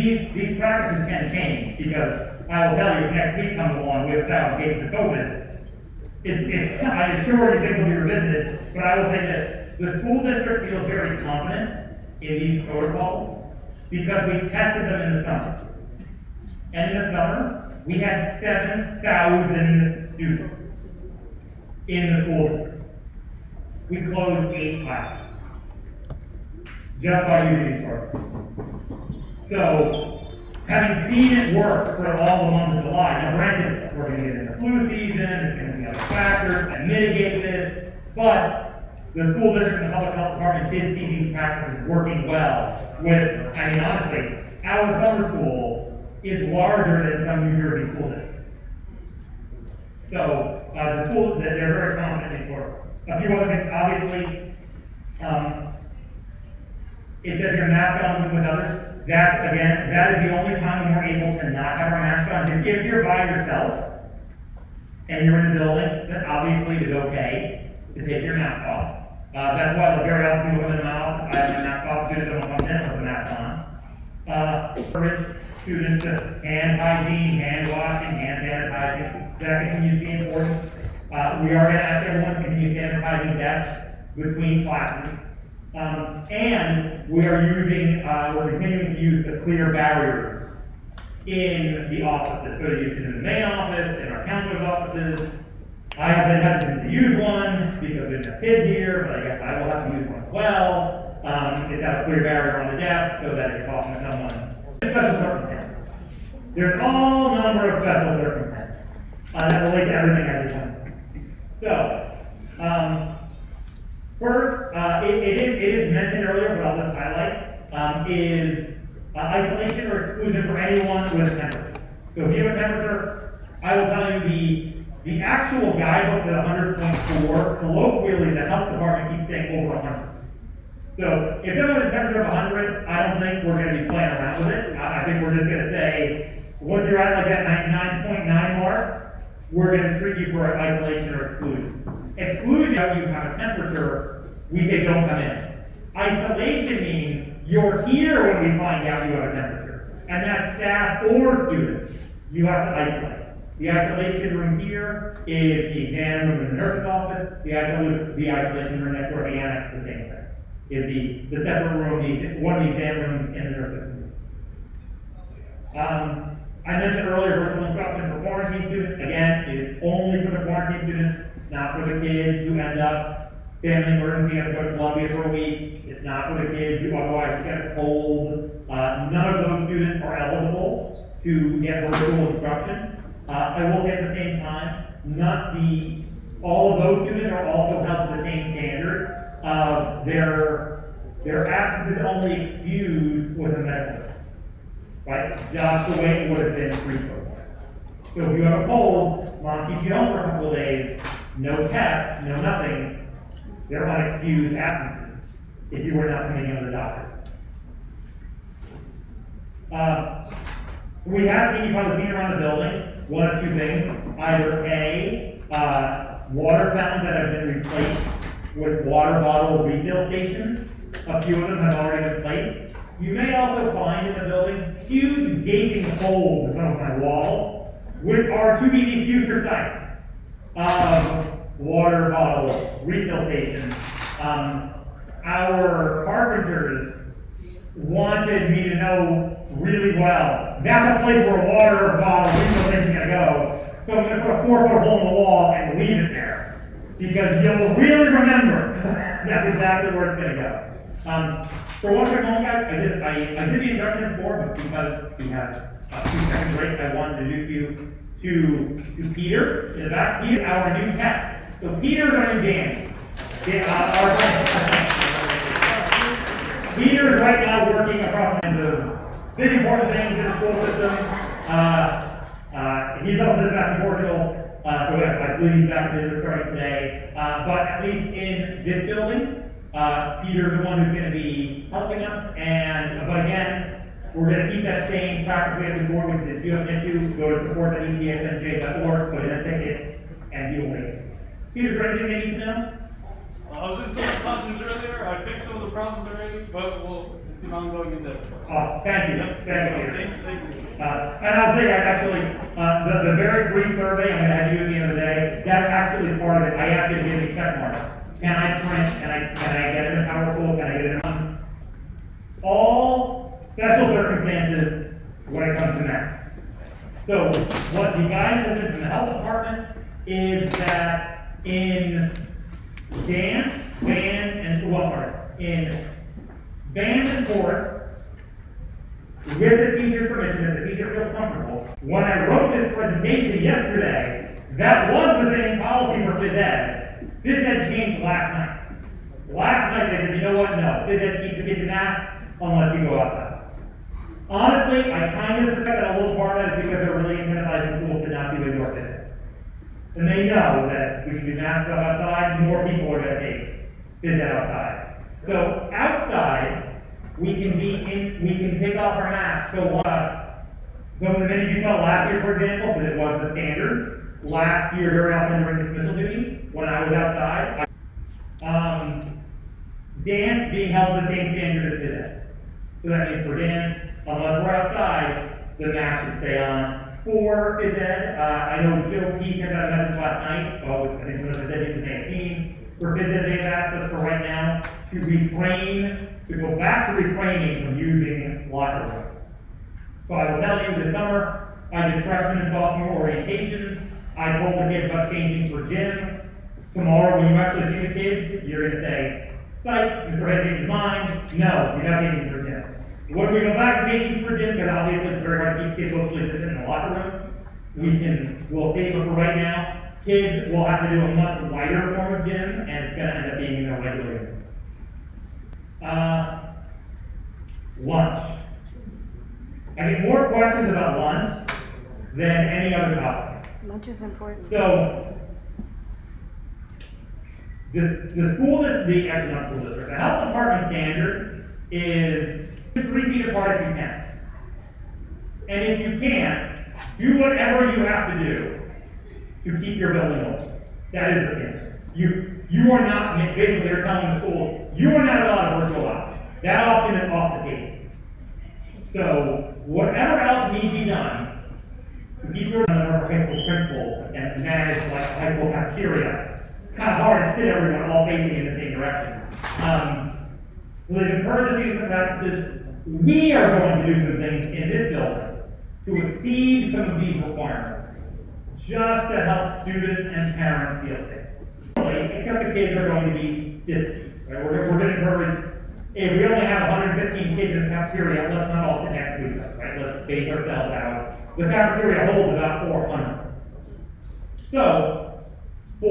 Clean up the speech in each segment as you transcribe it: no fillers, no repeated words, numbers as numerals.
these practices can change, because I will tell you, if next week comes along with 1,000 cases of COVID, I assure you things will be revisited, but I will say this, the school district feels very confident in these protocols, because we tested them in the summer. And in the summer, we had 7,000 students in the school district. We closed 8 classes, just by using these protocols. So, having seen it work for all the month of July, now granted, we're going to get into flu season, there's going to be other factors that mitigate this, but the school district and the public health department did see these practices working well with, I mean, honestly, our summer school is larger than some New Jersey school districts. So, the school, they're very confident in work. A few other things, obviously, it says your mask on with others. That's, again, that is the only time when we're able to not have our mask on. If you're by yourself and you're in the building, then obviously it is okay to take your mask off. That's why very often people come into my office, I have my mask off, students don't come in with the mask on. Encourage students to hand hygiene, hand washing, hand sanitizing. That continues to be important. We are going to ask everyone to continue sanitizing desks between classes. And we are we're continuing to use the clear barriers in the offices. So they're used in the main office, in our counselor's offices. I have been hesitant to use one because there's no kids here, but I guess I will have to use one as well. It's got a clear barrier on the desk so that if you're talking to someone. Special circumstances. There's all number of special circumstances that relate to everything I just went through. So, first, it is mentioned earlier, but I'll just highlight, is isolation or exclusion for anyone with a temperature. So if you have a temperature, I will tell you the actual guidebook is 100.4. Colloquially, the health department keeps saying over 100. So if someone has a temperature of 100, I don't think we're going to be playing around with it. I think we're just going to say, once you're at like that 99.9 mark, we're going to treat you for isolation or exclusion. Exclusion, if you have a temperature, we say don't come in. Isolation means you're here when we find out you have a temperature. And that's staff or students. You have to isolate. The isolation room here is the exam room in the nurse's office. The isolation room next door, the annex, the same thing. Is the separate room, one of the exam rooms in the nurse's room. I mentioned earlier virtual instruction for quarantine students. Again, it is only for the quarantine students, not for the kids who end up family emergency, have to go to Columbia for a week. It's not for the kids who otherwise get a cold. None of those students are eligible to get virtual instruction. I will say at the same time, all of those students are also held to the same standard. Their absence is only excused with a medical, right? Just the way it would have been pre-COVID. So if you have a cold, mom keeps you home for a couple of days, no tests, no nothing, they're unexcused absences if you were not coming in with a doctor. We have seen, you've probably seen around the building, one of two things. Either A, water fountains that have been replaced with water bottle refill stations. A few of them have already been placed. You may also find in the building huge gaping holes in some of my walls, which are to be the future site of water bottle refill stations. Our carpenters wanted me to know really well, that's a place where a water bottle refill station is going to go. So I'm going to put a 4-foot hole in the wall and leave it there, because you'll really remember that's exactly where it's going to go. For one quick moment, guys, I did the introduction before, but because we have 2 seconds break, I wanted to introduce you to Peter in the back. Peter, our new tech. So Peter's our new Danny. Peter is right now working across of big important things in the school system. He's also back in Portugal, so I believe he's back in Israel starting today. But at least in this building, Peter's the one who's going to be helping us. But again, we're going to keep that same practice we had before, which is if you have an issue, go to support.epsnj.org, put in a ticket, and he will make it. Peter, is there anything they need to know? I was in some of the classrooms earlier. I fixed some of the problems already, but it's an ongoing endeavor. Awesome. Thank you. Thank you. I'll say that actually, the very brief survey I'm gonna have you do at the end of the day, that's actually part of it. I asked you to give me check marks. Can I print, can I get it in PowerPoint, can I get it on? All special circumstances when it comes to masks. So what the guidance has been from the health department is that in dance, band, and in band and chorus, with the teacher's permission, if the teacher feels comfortable. When I wrote this presentation yesterday, that was the same policy for phys ed. Phys ed changed last night. Last night they said, you know what, no, phys ed keeps the kids in masks unless you go outside. Honestly, I kind of suspect that a little part of that is because they're really incentivizing schools to not do indoor phys ed. And they know that we can do masks up outside, more people are gonna take phys ed outside. So outside, we can take off our masks. So many of you saw last year, for example, because it was the standard. Last year, very often during dismissal duty, when I was outside, dance being held to the same standard as phys ed. So that means for dance, unless we're outside, the mask should stay on. For phys ed, I know Joe P sent out a message last night. I think some of the phys ed users may have seen. For phys ed, they've asked us for right now to go back to refraining from using locker room. So I will tell you, this summer, I did freshman and sophomore orientations. I told the kids about changing for gym. Tomorrow, when you actually see the kids, you're gonna say, psych, Mr. Head changed his mind. No, you're not changing for gym. When we go back to changing for gym, because obviously it's very hard to keep kids socially distant in the locker room, we'll save it for right now. Kids will have to do a much lighter form of gym, and it's gonna end up being in their regular gym. Lunch. I get more questions about lunch than any other topic. Lunch is important. So, the school district, actually not school district, the health department standard is 3 feet apart if you can. And if you can't, do whatever you have to do to keep your building open. That is the standard. You are not, basically they're telling the school, you are not allowed a virtual option. That option is off the table. So, whatever else needs to be done to keep your high school principals and manage like high school cafeteria, it's kind of hard to sit everyone all facing in the same direction. So they've encouraged us to use some practices. We are going to do some things in this building to exceed some of these requirements, just to help students and parents feel safe. Except the kids are going to be distanced. Right? We're going to encourage, if we only have 115 kids in the cafeteria, let's not all sit next to each other, right? Let's space ourselves out. The cafeteria holds about 400. So, so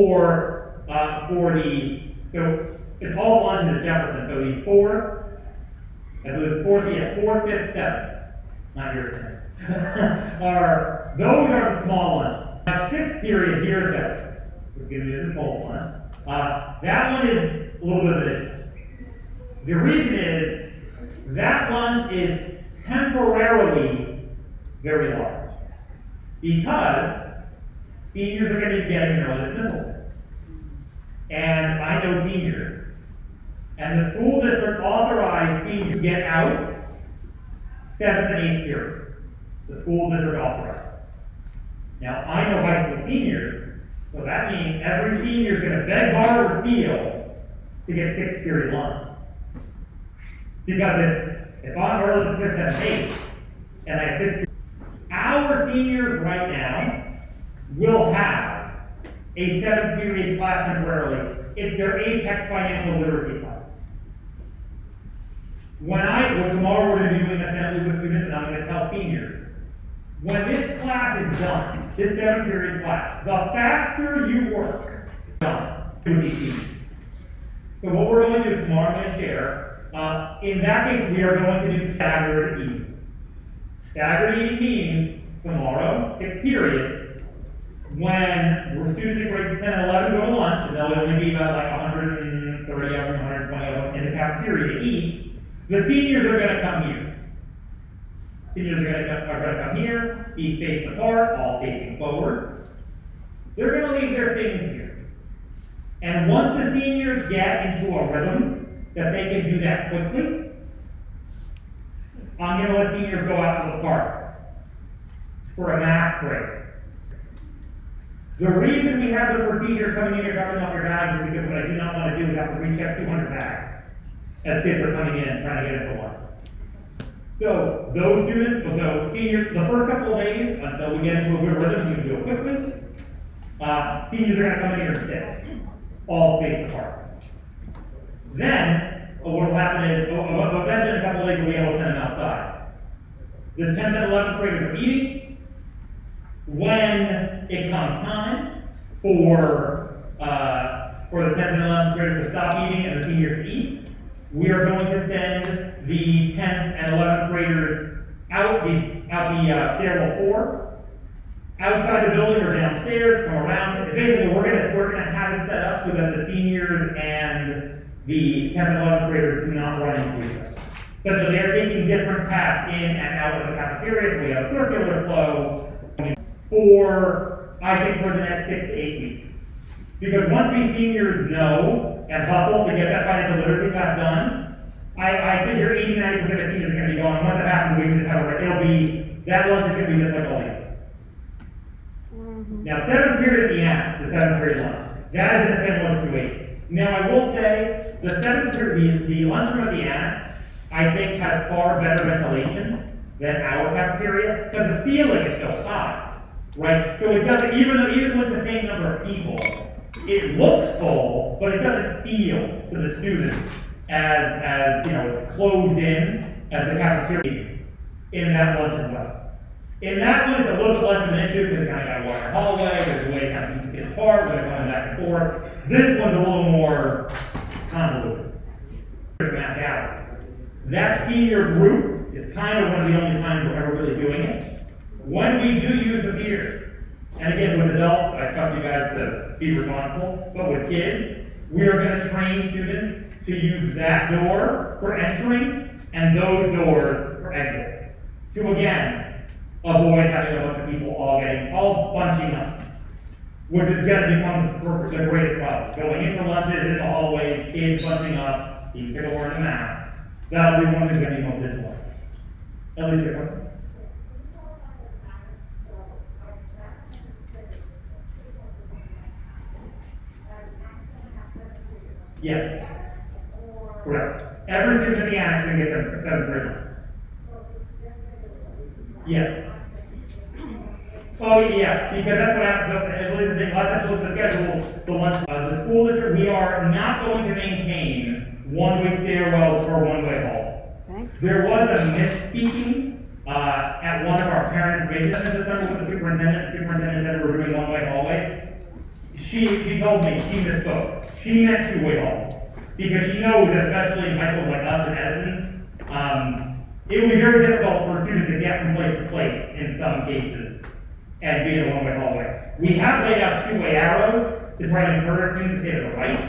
it's all lunches at Jefferson, so the fourth, fifth, seventh, not yours, those are the small ones. Now, sixth period here at Jefferson, which is going to be this whole one, that one is a little bit of an issue. The reason is, that lunch is temporarily very large. Because seniors are going to be getting an early dismissal. And I know seniors. And the school district authorized seniors to get out 7th and 8th period. The school district authorized. Now, I know high school seniors, so that means every senior is going to beg, borrow, or steal to get 6th period lunch. Because if I'm early dismissed at 8, and I have 6th period, our seniors right now will have a 7th period class temporarily. It's their Apex Financial Literacy class. Tomorrow we're going to be doing assembly with students, and I'm going to tell seniors, when this class is done, this 7th period class, the faster you work, done, it would be seniors. So what we're going to do is tomorrow I'm going to share, in that case we are going to do staggered eating. Staggered eating means tomorrow, 6th period, when students in grades 10 and 11 go to lunch, and there'll only be about like 130 of them, 120 of them in the cafeteria to eat, the seniors are going to come here. Seniors are going to come here, be spaced apart, all facing forward. They're going to leave their things here. And once the seniors get into a rhythm that they can do that quickly, I'm going to let seniors go out to the park. for a mask break. The reason we have the procedure coming in and dropping off your bags is because what I do not want to do is have to recheck 200 bags as kids are coming in and trying to get it for lunch. So those students, so seniors, the first couple of days, until we get into a good rhythm, we can do it quickly. Seniors are gonna come in here and sit, all spaced apart. Then, what will happen is, eventually in a couple of days, we'll be able to send them outside. The 10th and 11th graders are eating. When it comes time for the 10th and 11th graders to stop eating and the seniors to eat, we are going to send the 10th and 11th graders out the stairwell 4, outside the building or downstairs, come around. Basically, we're gonna have it set up so that the seniors and the 10th and 11th graders do not run into each other. So that they're taking different paths in and out of the cafeteria, so we have circular flow for, I think, for the next 6 to 8 weeks. Because once these seniors know and hustle to get that financial literacy class done, I figure 80-90% of seniors are going to be going. Once that happens, we can just have that lunch is going to be just like all the other. Now, 7th period at the annex, the 7th period lunch, that is in a similar situation. Now, I will say, the 7th period, the lunchroom at the annex, I think has far better ventilation than our cafeteria, because the ceiling is so high, right? So it doesn't, even with the same number of people, it looks full, but it doesn't feel to the student as you know, as closed in as the cafeteria in that lunch as well. In that one, it's a little bit less of an issue because you kind of got to walk the hallway, there's a way to kind of keep it apart, when they're going back and forth. This one's a little more convoluted. That senior group is kind of one of the only times we're ever really doing it. When we do use the theater, and again, with adults, I trust you guys to be responsible, but with kids, we are going to train students to use that door for entering and those doors for exit. To again, avoid having a bunch of people all bunching up, which is going to become the greatest problem. Going into lunches, in the hallways, kids bunching up, being still wearing a mask. That'll be one of the going to be most difficult. At least your question. Yes. Correct. Every student in the annex can get their 7th grade. Yes. Oh, yeah, because that's what happens, at least a lot of times with the schedule, the school district, we are not going to maintain one-way stairwells or one-way hall. Okay. There was a misspeaking at one of our parent information in December with the superintendent. The superintendent said we were doing one-way hallways. She told me she misspoke. She meant two-way hallways. Because she knows that especially in high schools like us in Edison, it would be very difficult for students to get from place to place in some cases and be in a one-way hallway. We have laid out two-way arrows to try to encourage students to stay to the right,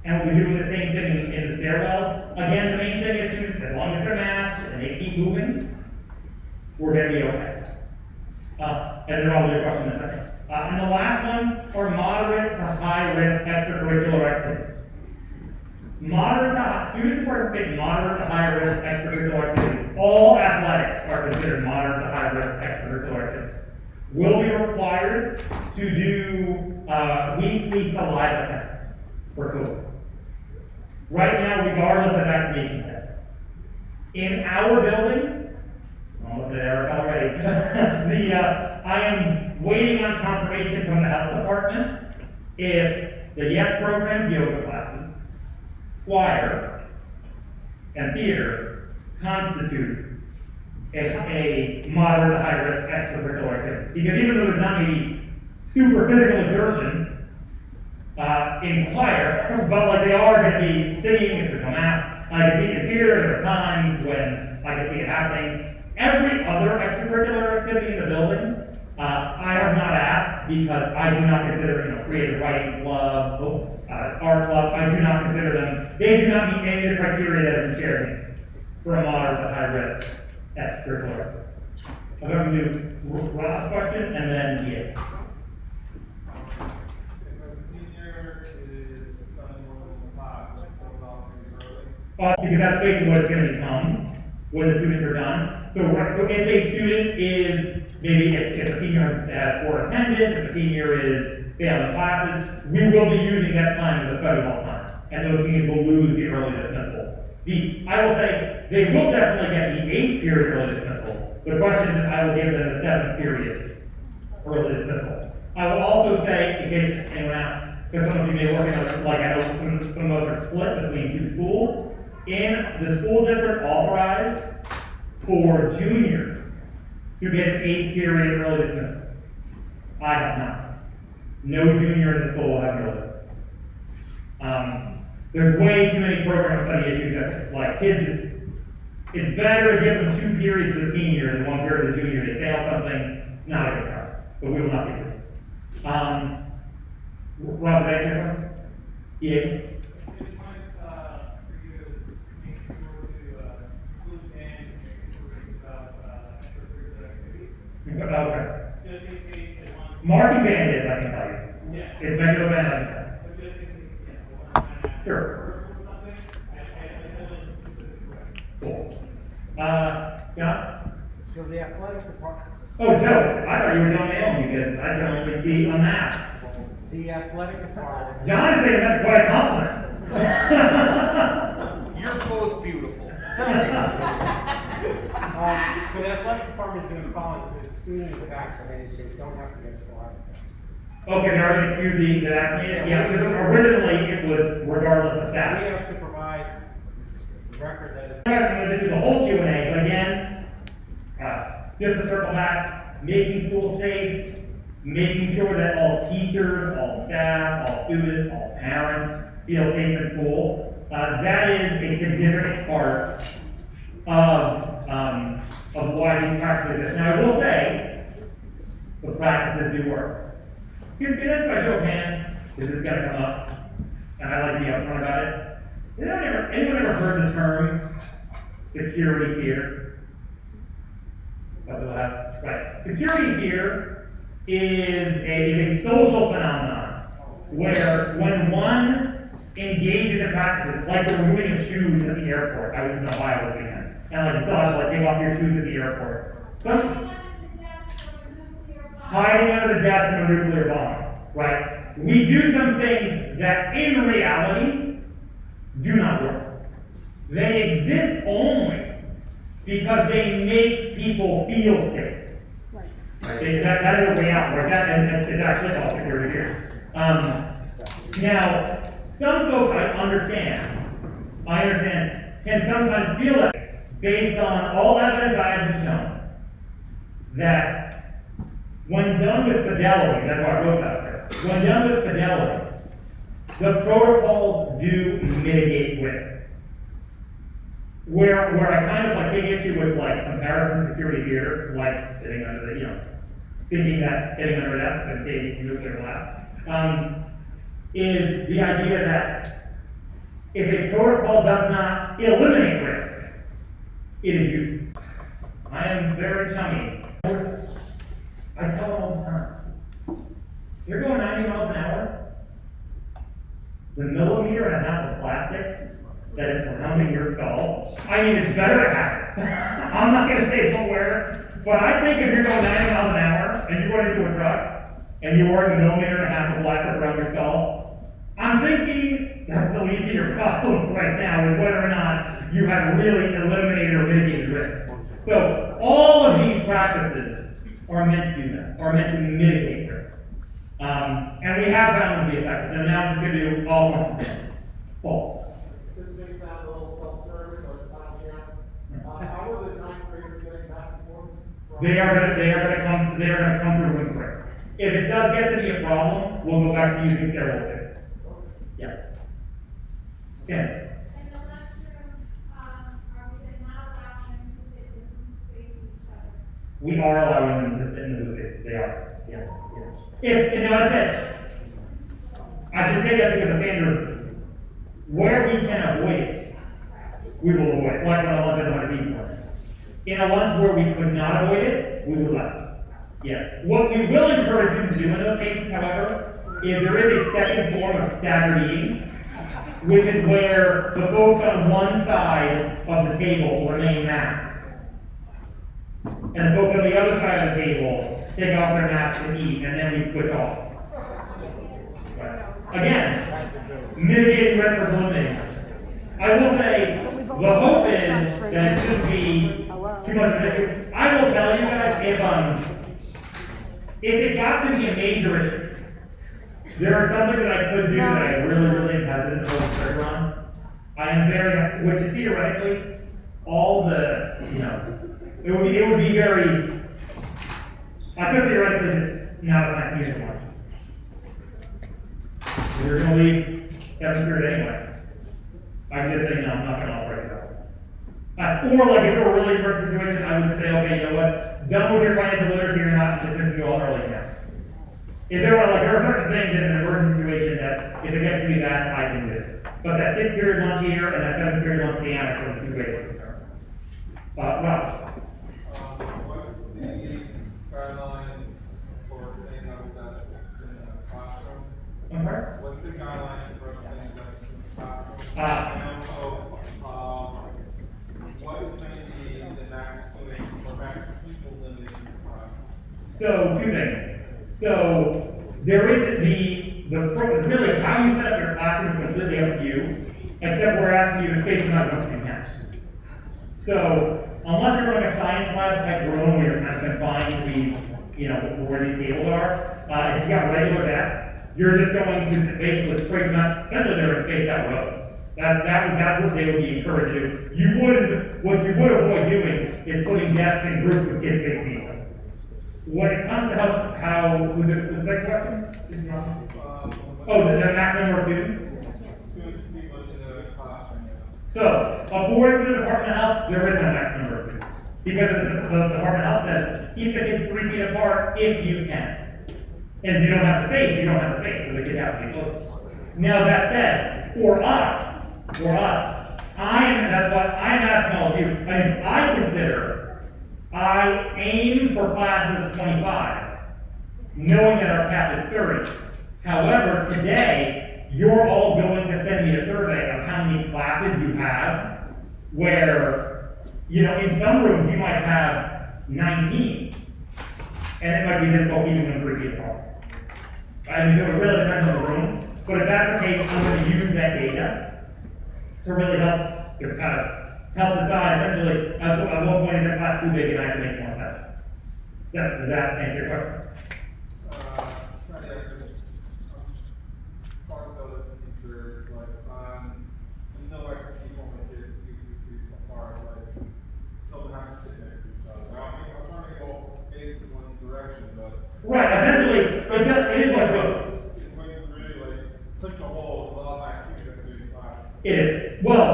and we'll be doing the same thing in the stairwells. Again, the main thing is students, as long as they're masked and they keep moving, we're going to be okay. And then I'll do a question in a second. And the last one are moderate to high-risk extracurricular activities. Students participate in moderate to high-risk extracurricular activities. All athletics are considered moderate to high-risk extracurricular activities. Will be required to do weekly saliva testing for COVID. Right now, regardless of vaccination status. In our building, I'm looking at Eric already, I am waiting on confirmation from the health department if the YES programs, yoga classes, choir, and theater constitute a moderate to high risk extracurricular activity. Because even though there's not maybe super physical exertion in choir, but like they are going to be singing if there's no mask. I can see it here, there are times when I can see it happening. Every other extracurricular activity in the building, I have not asked because I do not consider, creative writing club, art club, I do not consider them, they do not meet any of the criteria that have been shared for a moderate to high risk extracurricular. I'm going to do Rob's question and then Gia. If a senior is done more than the class, like still off maybe early. Because that's basically what it's going to become when the students are done. So if a student is, maybe if a senior has poor attendance, if a senior is failing classes, we will be using that time as a study hall time. And those seniors will lose the early dismissal. I will say, they will definitely get the 8th period early dismissal. The question is, I will give them the 7th period early dismissal. I will also say, in case anyone asks, because some of you may work in, like I know some of us are split between 2 schools. In the school district authorized for juniors to get an 8th period early dismissal. I have not. No junior in the school will have an early dismissal. There's way too many program study issues that, like, kids, it's better to give them 2 periods as a senior than 1 period as a junior. They fail something, it's not a good time. But we will not be doing it. Rob, did I answer your question? Yeah. Okay. Marching band is, I can tell you. Yeah. It's regular band, I can tell you. Sure. Cool. John? So the athletic department, Oh, Joe, I thought you were John Mayon because I can only see a map. the athletic department. John is thinking that's quite a compliment. You're both beautiful. So the athletic department is gonna follow the students are vaccinated, so you don't have to get saliva test. Okay, they're going to do the vaccinated? Yeah, because originally it was regardless of We status. have to provide the record that I'm not going to do the whole Q&A, but again, just to circle back, making schools safe, making sure that all teachers, all staff, all students, all parents feel safe in school, that is a significant part of why these practices exist. Now, I will say, the practices do work. Here's good by show of hands, this is gonna come up, and I like to be upfront about it. Anyone ever heard the term security fear? Right. Security fear is a social phenomenon where when one engages in practices, like the removing of shoes at the airport. I was in Ohio this weekend, and like you saw, like take off your shoes at the airport. Hiding under the desk of a nuclear bomb, right? We do some things that in reality do not work. They exist only because they make people feel safe. Right? That is a way out, right? And it's actually called security fear. Now, some folks I understand, can sometimes feel that based on all evidence I have been shown, that when done with fidelity, that's why I wrote that there. When done with fidelity, the protocols do mitigate risk. Where I kind of like take issue with like comparison security fear, like sitting under the, thinking that getting under a desk and saving nuclear blast, is the idea that if a protocol does not eliminate risk, it is useless. I am very chummy. I tell them all the time, you're going 90 miles an hour, the millimeter and a half of plastic that is surrounding your skull, I mean, it's better to have it. I'm not going to say don't wear it, but I think if you're going 90 miles an hour and you're going into a truck and you're wearing a millimeter and a half of plastic around your skull, I'm thinking that's the least of your problems right now is whether or not you have really eliminated or mitigated risk. So all of these practices are meant to do that, are meant to mitigate risk. And we have found them to be effective. Now I'm just going to do all one thing. Paul. This may sound a little self-serving, but I don't care. How are the ninth graders getting back and forth? They are going to come through with break. If it does get to be a problem, we'll go back to using sterile too. Yeah. Okay. In the lunchroom, are we not allowing them to sit in space with each other? We are allowing them to sit in the booth. They are. Yeah. And that's it. I should say that because the standard, where we can avoid it, we will avoid it. Like when a lunch is 100 people. In a lunch where we could not avoid it, we would let it. Yeah. What we will encourage you to do in those cases, however, is there is a second form of staggered eating, which is where the folks on one side of the table remain masked. And the folks on the other side of the table take off their masks and eat, and then we switch off. Right. Again, mitigating risk versus eliminating risk. I will say, the hope is that it shouldn't be too much of an issue. I will tell you guys, if it got to be a major issue, there are something that I could do that I really hesitant to pull the trigger on. I am very, which is theoretically, all the, it would be very, I could theoretically just, no, it's not using much. We're gonna leave that period anyway. I can just say, no, I'm not gonna operate it out. Or like if it were a really emergency situation, I would say, okay, you know what, done with your financial literacy or not, dismiss you all early now. If there are certain things in an emergency situation that, if it gets to be that, I can do. But that 6th period lunch here and that 7th period lunch at the annex are the 2 ways to concern. Rob? What's the guidelines for saying that that's in a classroom? I'm sorry? What's the guidelines for saying that's in the classroom? Ah. And also, what is going to be the max students or max people limit in the classroom? So, 2 things. So, there is really how you set up your classroom is completely up to you, except we're asking you to space them out as much as you can. So, unless you're running a science lab type room where you're kind of confined to these, where these tables are, if you got regular desks, you're just going to basically space them out, essentially they're in spaced out rows. That's what they would be encouraged to do. What you would avoid doing is putting desks in groups with kids facing each other. When it comes to how was it the second question? Oh, the maximum number of students? Students people in the classroom. So, according to the Department of Health, there is no maximum number of students. Because the Department of Health says, keep the kids 3 feet apart if you can. And if you don't have the space, you don't have the space, so the kids have to be close. Now that said, for us, that's what I'm asking all of you. I aim for classes of 25, knowing that our cap is 30. However, today, you're all going to send me a survey of how many classes you have, where, in some rooms you might have 19, and it might be difficult keeping them 3 feet apart. So it really depends on the room, but if that's the case, I'm going to use that data to really help decide essentially at what point is that class too big and I have to make more sessions. Does that answer your question? Trying to answer part of the teachers, like, I can keep on with kids, someone has to sit next to each other. I'm trying to go based in one direction, but. Right, essentially, it is like both. It's going to really push a hole, a lot of activity that we class. It is. Well,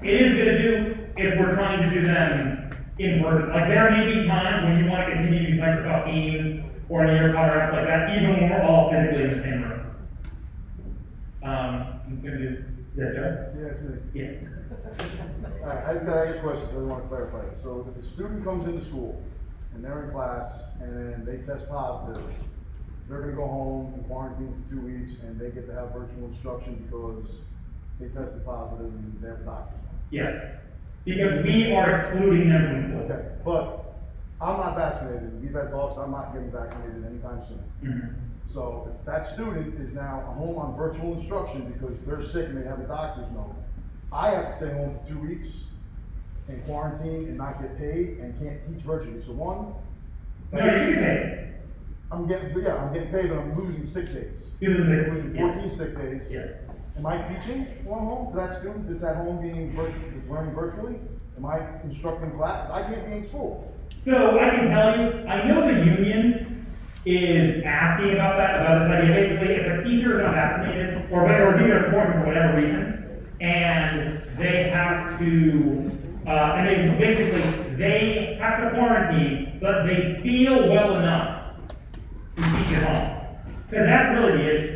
it is going to do if we're trying to do them in person. Like there may be times when you want to continue these Microsoft Teams or any other products like that, even when we're all physically in the same room. I'm going to do that, Joe? Yeah, it's me. Yeah. All right, I just got to ask you a question, so I want to clarify it. So if a student comes into school and they're in class and they test positive, they're going to go home and quarantine for 2 weeks and they get to have virtual instruction because they tested positive and they have a doctor's note. Yeah. Because we are excluding them from school. Okay, but I'm not vaccinated. We've had talks, I'm not getting vaccinated anytime soon. Mhm. So if that student is now home on virtual instruction because they're sick and they have a doctor's note, I have to stay home for 2 weeks and quarantine and not get paid and can't teach virtually. So one, No, you can pay. I'm getting paid, but I'm losing sick days. You lose it. I'm losing 14 sick days. Yeah. Am I teaching while I'm home to that student that's at home being that's learning virtually? Am I instructing class? I can't be in school. So I can tell you, I know the union is asking about this idea. Basically, if a teacher is not vaccinated, or due to sport for whatever reason, and they have to, they have to quarantine, but they feel well enough to teach at home. Because that's really the issue.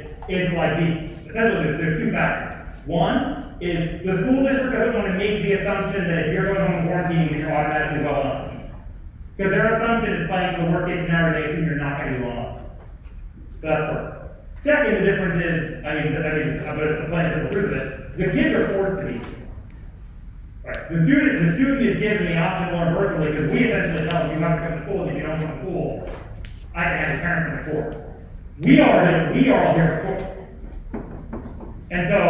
Essentially, there's 2 factors. One is the school district doesn't want to make the assumption that if you're going home and quarantining, you're automatically well enough. Because their assumption is playing for the worst case scenario, they assume you're not going to do well enough. So that's first. Second, the difference is, but it's a plain simple truth of it, the kids are forced to be. Right, the student is given the option to learn virtually, because we essentially tell them, you have to come to school, and if you don't come to school, I can have your parents in the court. We are all here for choice. And so,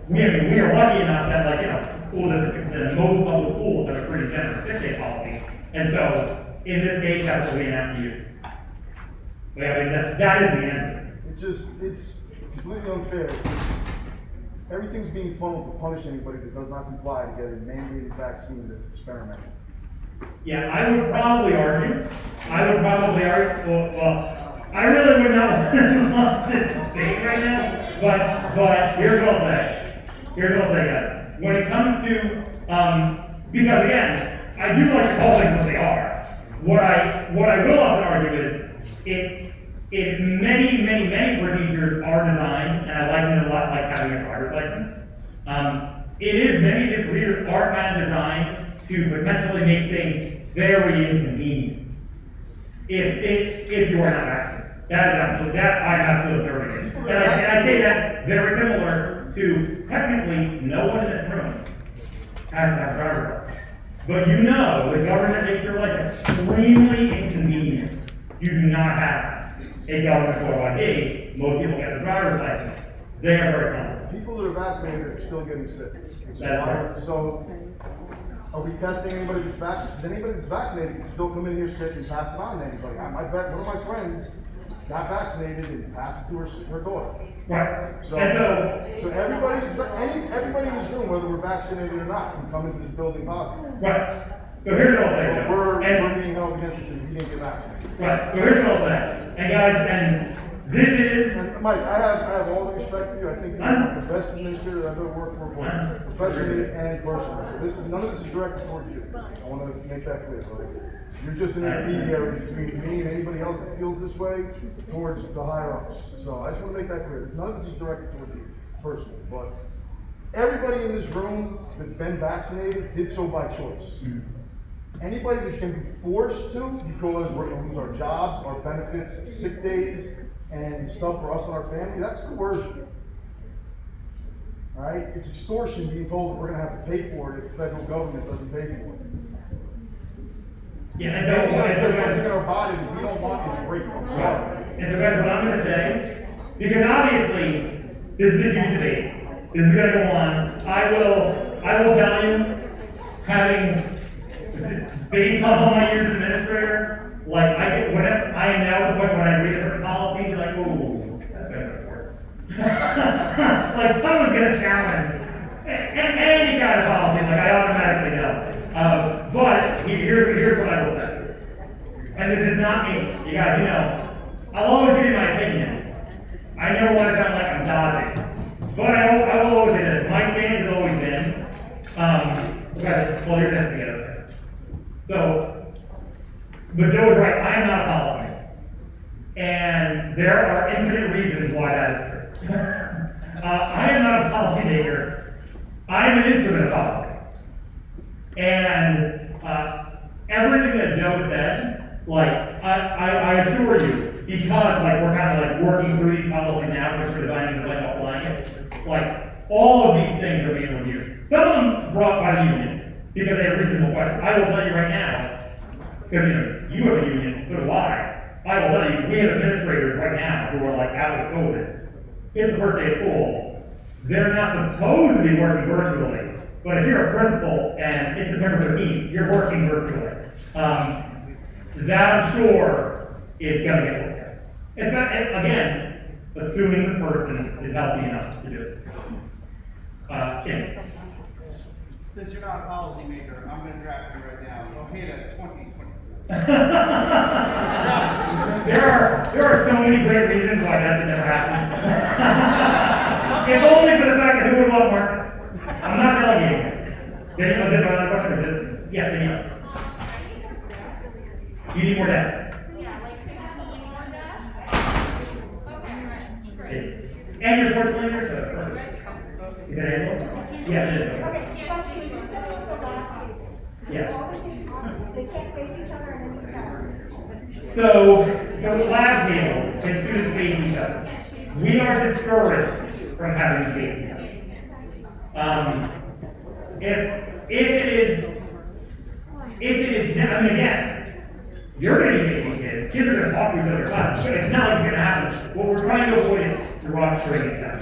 we are lucky enough that, like, school districts, the most public schools have a pretty generous sick-day policy. And so, in this case, that's what we have to use. But I mean, that is the answer. It's completely unfair. Everything's being funneled to punish anybody that does not comply to get a mandated vaccine that's experimental. Yeah, I would probably argue, well, I really would not want to debate right now, but here's what I'll say, guys. When it comes to, because again, I do like to call things what they are. What I will often argue is, if many procedures are designed, and I liken it a lot like having a driver's license, many of the procedures are kind of designed to potentially make things very inconvenient. If you are not vaccinated. I'm absolutely observing it. And I say that very similar to, technically, no one in this room has to have a driver's license. But the government makes your life extremely inconvenient. You do not have a government photo ID. Most people get the driver's license. They are very comfortable. People that are vaccinated are still getting sick. That's right. So, are we testing anybody that's vaccinated? Because anybody that's vaccinated can still come in here sick and pass it on to anybody. I bet one of my friends got vaccinated and passed it to her daughter. Right. So everybody everybody in this room, whether we're vaccinated or not, can come into this building positive. Right. So here's what I'll say. We're being held against it because we didn't get vaccinated. Right. So here's what I'll say. And guys, and this is. And Mike, I have all the respect for you. I think you're the best administrator I've ever worked for, professionally and personally. So none of this is directed towards you. I want to make that clear. Like, you're just an intermediary between me and anybody else that feels this way towards the higher ups. So I just want to make that clear. None of this is directed towards you personally, but everybody in this room that's been vaccinated did so by choice. Anybody that's going to be forced to, because we're going to lose our jobs, our benefits, sick days, and stuff for us and our family, that's coercion. All right? It's extortion being told that we're going to have to pay for it if the federal government doesn't pay for it. Yeah, and Taking us to something in our body that we don't want is rape. I'm sorry. And so that's what I'm going to say, because obviously, this is a huge debate. This is going to go on. I will tell you, based on all my years as administrator, like I am now at the point when I read a certain policy, you're like, ooh, that's going to work. Like someone's going to challenge any kind of policy, like I automatically know. But here's what I will say. And this is not me. You guys, I'll always give you my opinion. I never want to sound like I'm dodging. But I will always say this. My stance has always been, okay, well, you're testing it, okay. So, but Joe is right. I am not a policymaker. And there are infinite reasons why that is true. I am not a policymaker. I am an instrument of policy. And everything that Joe said, like, I assure you, because like we're kind of like working through these policies now, which we're designing and like applying it, like all of these things are being reviewed. Some of them brought by the union because they have reasonable questions. I will tell you right now, because you have a union, so do I. I will tell you, we have administrators right now who are like out with COVID. It's the first day of school. They're not supposed to be working virtually. But if you're a principal and it's September 15th, you're working virtually. That I'm sure is going to get looked at. It's not, again, assuming the person is healthy enough to do it. Kim. Since you're not a policymaker, I'm gonna draft you right now. Go ahead at 2024. There are so many great reasons why that should never happen. If only for the fact that who would want Marcus. I'm not delegating it. Daniel, is there another question? Yeah, Daniel. You need more desks. Yeah, like 15 more desks? Okay, right, great. And your sports leader, so. Is that Angela? Yeah, it is. Okay, question, you said about the lab tables. Yeah. All the things on, they can't face each other and then you pass. So, the lab tables, can students face each other? We are discouraged from having to face each other. if it is, I mean, again, you're gonna be facing kids are gonna talk to each other in class, but it's not like it's gonna happen. What we're trying to avoid is derogatory them.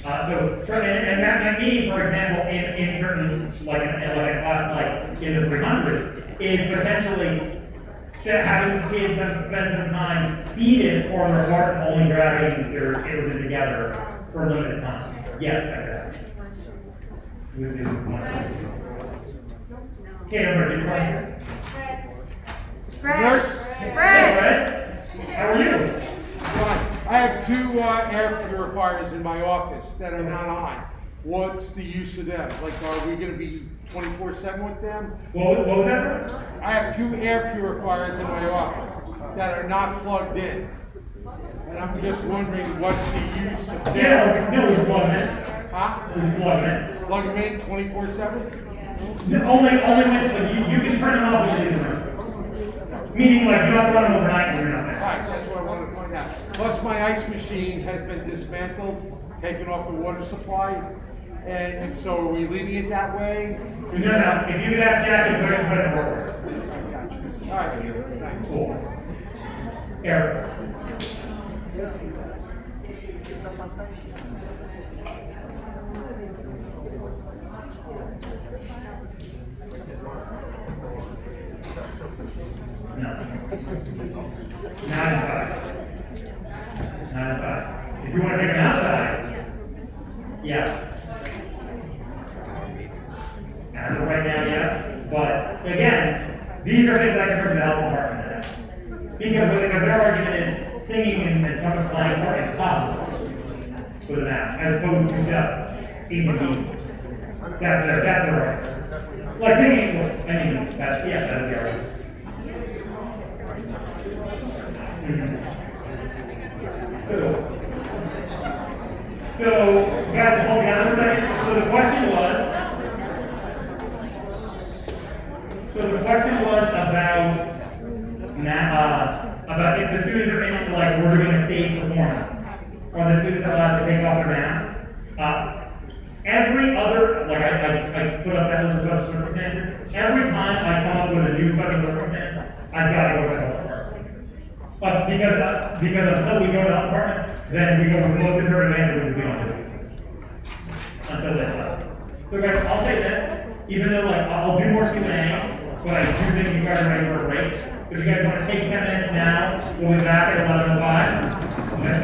And that meaning, for example, in certain, like a class like in the 300s, is potentially having kids spend some time seated or apart, only dragging their children together for a limited time. Yes, I guess. Okay, I'm ready. Fred. How are you? I have two air purifiers in my office that are not on. What's the use of them? Like, are we gonna be 24/7 with them? What was that? I have two air purifiers in my office that are not plugged in. And I'm just wondering, what's the use of them? Yeah, no, we plug them in. Huh? We plug them in. Plug them in 24/7? Only when you can turn them off when you leave the room. Meaning, like, you don't have to run them overnight when you're not there. Alright, that's what I wanted to find out. Plus, my ice machine has been dismantled, taken off the water supply, and so are we leaving it that way? No, if you could ask Jack, it's going to put it forward. Alright, thanks. Cool. Eric. No. Not inside. Not inside. If you want to take them outside, yes. As of right now, yes. But again, these are things I can bring to the health department today. Because their argument is singing and trumpet playing are impossible with a mask, as opposed to just eating. That's their right. Like singing, I mean, that's their right. So, guys, hold on a second. So the question was about if the students are in, like, we're doing a stage performance, or the students are allowed to take off their masks. Every other, like, I put up that list of special circumstances. Every time I come up with a new special circumstance, I've got to go to the health department. But because until we go to the health department, then we go with the most conservative answer, which we don't do. Until then. So guys, I'll say this, even though like I'll do more Q&A, but I do think you guys are ready for a break. So if you guys want to take 10 minutes now, we'll be back at 11:05. Okay.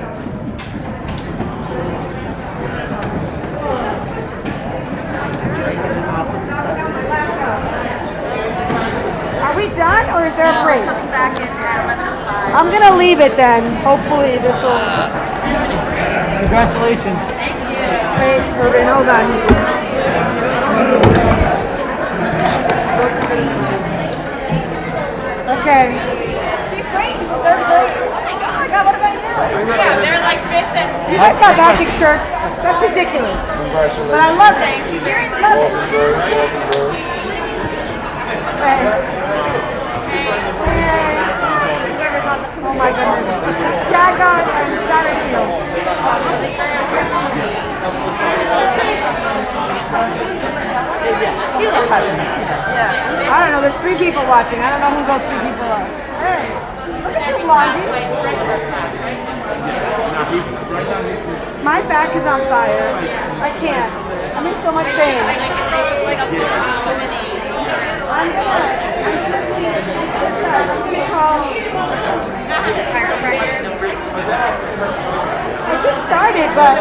Are we done or is there a break? Coming back in at 11:05. I'm gonna leave it then. Hopefully this will. Congratulations. Thank you. Wait, Ruben, hold on. Okay. She's great. They're great. Oh my god, what about you? Yeah, they're like ripping. You guys got matching shirts. That's ridiculous. But I love it. Thank you very much. Oh my goodness. Jagon and Satterfield. Sheila Hutton. Yeah. I don't know, there's 3 people watching. I don't know who those 3 people are. Hey, look at you, Blondie. My back is on fire. I can't. I'm in so much pain. I'm gonna see this up. I'm gonna call. I just started, but